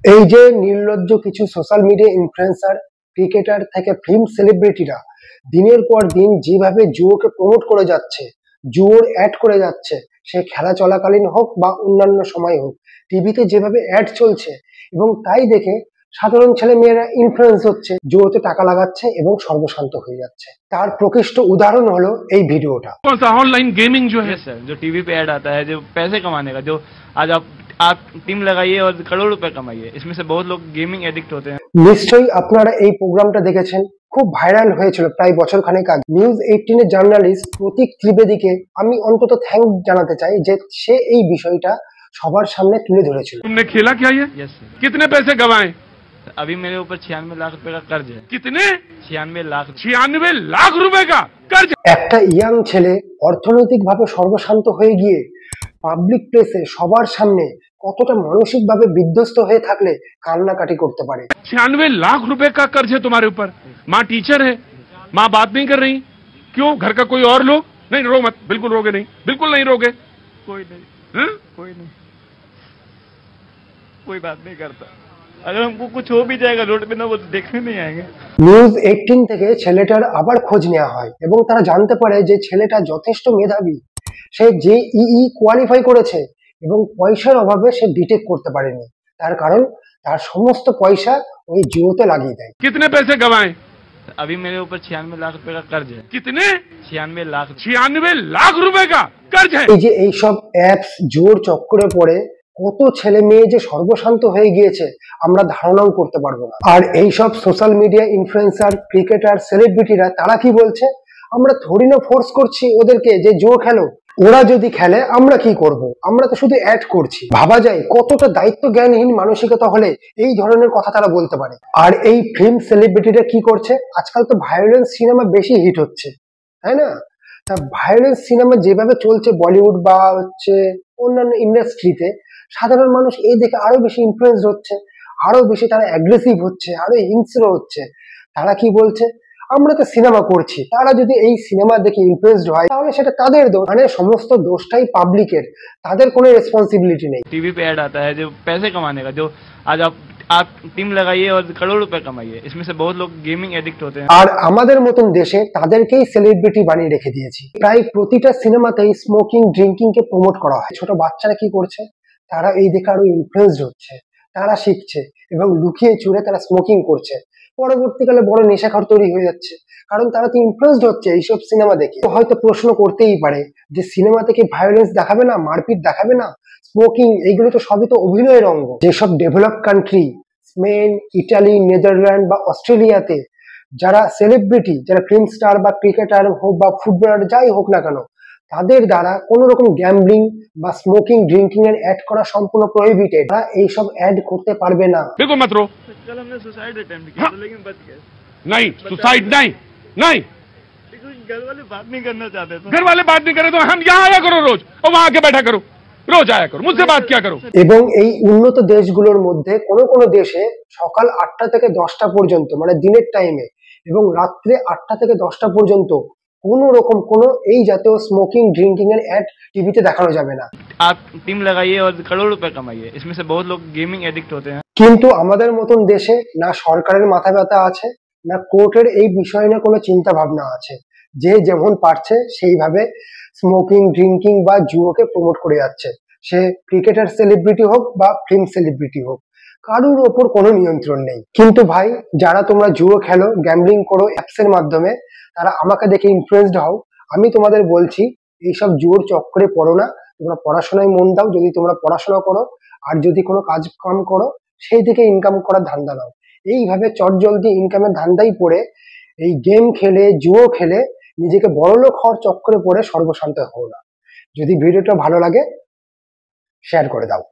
এই যে নির্লজ্জ কিছু সোশ্যাল মিডিয়া ইনফ্লুয়েন্সার, ক্রিকেটার থেকে ফিল্ম সেলিব্রিটিরা দিনের পর দিন যেভাবে জুয়োকে প্রমোট করে যাচ্ছে, জুয়োর অ্যাড করে যাচ্ছে, সে খেলা চলাকালীন হোক বা অন্যান্য সময় হোক, টিভিতে যেভাবে অ্যাড চলছে এবং তাই দেখে সাধারণ ছেলে মেয়েরা ইনফ্লুয়েন্স হচ্ছে, জুয়োতে টাকা লাগাচ্ছে এবং সর্বশান্ত হয়ে যাচ্ছে। তার প্রকৃষ্ট উদাহরণ হলো এই ভিডিওটা। ऑनलाइन गेमिंग जो है सर, जो टीवी पे ऐड आता है, जो पैसे कमाने का, जो आज आप टीम लगाइए और करोड़ रुपए कमाइए, इसमें से बहुत लोग गेमिंग एडिक्ट होते हैं। নিশ্চয়ই আপনারা এই প্রোগ্রামটা দেখেছেন, খুব ভাইরাল হয়েছিল প্রায় বছর খানেক আগে। নিউজ 18 এর জার্নালিস্ট প্রতীক ত্রিবেদীকে আমি অন্তত থ্যাঙ্ক জানাতে চাই যে সে এই বিষয়টা সবার সামনে তুলে ধরেছিল। तुमने खेला क्या ये? Yes sir. कितने पैसे गंवाए? अभी मेरे ऊपर 96 लाख रुपए का कर्ज है। कितने? 96 लाख। 96 लाख रुपए का कर्ज। একটা ইয়াং ছেলে অর্থনৈতিকভাবে সর্বশান্ত হয়ে গিয়ে পাবলিক প্লেসে সবার সামনে কতটা মানসিকভাবে বিধ্বস্ত হয়ে থাকলে কান্নাকাটি করতে পারে। 96 लाख रुपए का कर्ज है तुम्हारे ऊपर। माँ टीचर है, माँ बात नहीं कर रही, क्यों? घर का कोई और लोग? नहीं, रो मत, बिल्कुल रोगे नहीं, बिल्कुल नहीं रोगे। कोई नहीं, कोई नहीं, कोई बात नहीं करता। अगर हमको कुछ हो भी जाएगा रोड पे ना, वो देखने नहीं आएंगे। নিউজ 18 থেকে ছেলেটার আবার খোঁজ নেওয়া হয় এবং তারা জানতে পারে যে ছেলেটা যথেষ্ট মেধাবী, সে JEE কোয়ালিফাই করেছে এবং পয়সার অভাবে সে বিটেক করতে পারেনি। তার কারণ তার সমস্ত পয়সা ওই জুয়োতে লাগিয়ে দেয়। कितने पैसे गंवाए? अभी मेरे ऊपर 96 लाख रुपए का कर्ज है। कितने? 96 लाख। 96 लाख रुपए का कर्ज है। এই যে এইসব অ্যাপস জুয়োর চক্করে পড়ে কত ছেলে মেয়ে যে সর্বশান্ত হয়ে গিয়েছে আমরা ধারণাও করতে পারবো না। আর এইসব সোশ্যাল মিডিয়া ইনফ্লুয়েন্সার, ক্রিকেটার, সেলিব্রিটিরা তারা কি বলছে, আমরা থোড়ি না ফোর্স করছি ওদেরকে যে জুয়ো খেলো, ওরা যদি খেলে আমরা কি করব, আমরা তো শুধু অ্যাড করছি। ভাবা যায় কতটা দায়িত্ব জ্ঞানহীন মানসিকতা হলে এই ধরনের কথা তারা বলতে পারে। আর এই ফিল্ম সেলিব্রিটিরা কি করছে, আজকাল তো ভায়োলেন্স সিনেমা বেশি হিট হচ্ছে, তাই না? তা ভায়োলেন্স সিনেমা যেভাবে চলছে বলিউড বা অন্যান্য ইন্ডাস্ট্রিতে, সাধারণ মানুষ এই দেখে আরো বেশি ইনফ্লুয়েন্সড হচ্ছে, আরো বেশি তারা অ্যাগ্রেসিভ হচ্ছে, আরো হিংস্র হচ্ছে। তারা কি বলছে, আমরা তো সিনেমা করছি, তারা যদি এই সিনেমা দেখে ইনফ্লুয়েন্সড হয় তাহলে সেটা তাদের দোষ, মানে সমস্ত দোষটাই পাবলিকের, তাদের কোনো রেসপন্সিবিলিটি নেই। टीवी पे ऐड आता है, जो पैसे कमाने का, जो आज आप टीम लगाइए और करोड़ रुपए कमाइए, इसमें से बहुत लोग गेमिंग एडिक्ट होते हैं। আর আমাদের মতন দেশে তাদেরকেই সেলিব্রিটি বানিয়ে রেখে দিয়েছি। প্রায় প্রতিটা সিনেমাতেই স্মোকিং, ড্রিঙ্কিং কে প্রমোট করা হয়। ছোট বাচ্চারা কি করছে, তারা এই দেখে আরো ইনফ্লুয়েন্সড হচ্ছে, তারা শিখছে এবং লুকিয়ে চুরে তারা স্মোকিং করছে। পরবর্তীকালে বড় নেশাখোর তৈরি হয়ে যাচ্ছে, কারণ তারা তো ইনফ্লুয়েন্সড হচ্ছে এইসব সিনেমা দেখে। হয়তো প্রশ্ন করতেই পারে যে সিনেমাতে কি ভায়োলেন্স দেখাবে না, মারপিট দেখাবে না, স্মোকিং, এইগুলো তো সবই তো অভিনয়ের অঙ্গ। যেসব develop country, Spain, Italy, Netherland বা অস্ট্রেলিয়াতে যারা সেলিব্রিটি, যারা ফিল্ম স্টার বা ক্রিকেটার হোক বা ফুটবলার যাই হোক না কেন, তাদের দ্বারা কোনো রকম গ্যাম্বলিং বা স্মোকিং, ড্রিঙ্কিং এর অ্যাড করা সম্পূর্ণ প্রহিবিটেড। তারা এইসব অ্যাড করতে পারবে না। बिल्कुल मत रो। कल हमने सुसाइड अटेम्प्ट किया था, लेकिन बच गए। नहीं, सुसाइड नहीं, नहीं, घर वाले बात नहीं करना चाहते थे। घर वाले बात नहीं करे तो हम यहाँ आया करो रोज, और वहां आके बैठा करो, रोज आया करो, मुझसे बात किया करो। এবং এই উন্নত দেশগুলোর মধ্যে কোনো কোনো দেশে সকাল 8টা থেকে 10টা পর্যন্ত, মানে দিনের টাইমে, এবং রাত্রে 8টা থেকে 10টা পর্যন্ত কোনো রকম কোনো এই জাতীয় স্মোকিং, ড্রিঙ্কিং এর অ্যাড টিভিতে দেখানো যাবে না। आप टीम लगाइए और करोड़ रुपए कमाइए, इसमें से बहुत लोग गेमिंग एडिक्ट होते हैं। কিন্তু আমাদের মতন দেশে না সরকারের মাথা ব্যথা আছে, না কোর্টের এই বিষয়ে না কোনো চিন্তা ভাবনা আছে। যে যেমন পারছে সেইভাবে স্মোকিং, ড্রিঙ্কিং বা জুয়োকে প্রমোট করে যাচ্ছে। সে ক্রিকেটার সেলিব্রিটি হোক বা ফিল্ম সেলিব্রিটি হোক, কারোর ওপর কোনো নিয়ন্ত্রণ নেই। কিন্তু ভাই, যারা তোমরা জুয়ো খেলো, গ্যাম্বলিং করো অ্যাপসের মাধ্যমে, তারা আমাকে দেখে ইনফ্লুয়েন্সড হও, আমি তোমাদের বলছি এইসব জুয়োর চক্করে পড়ো না। তোমরা পড়াশোনায় মন দাও, যদি তোমরা পড়াশোনা করো, আর যদি কোনো কাজ কাম করো সেই থেকে ইনকাম করার ধান্দা নাও। এইভাবে চটজলদি ইনকামের ধান্দাই পড়ে এই গেম খেলে, জুয়ো খেলে নিজেকে বড়লোক হওয়ার চক্করে পড়ে সর্বশান্ত হও না। যদি ভিডিওটা ভালো লাগে শেয়ার করে দাও।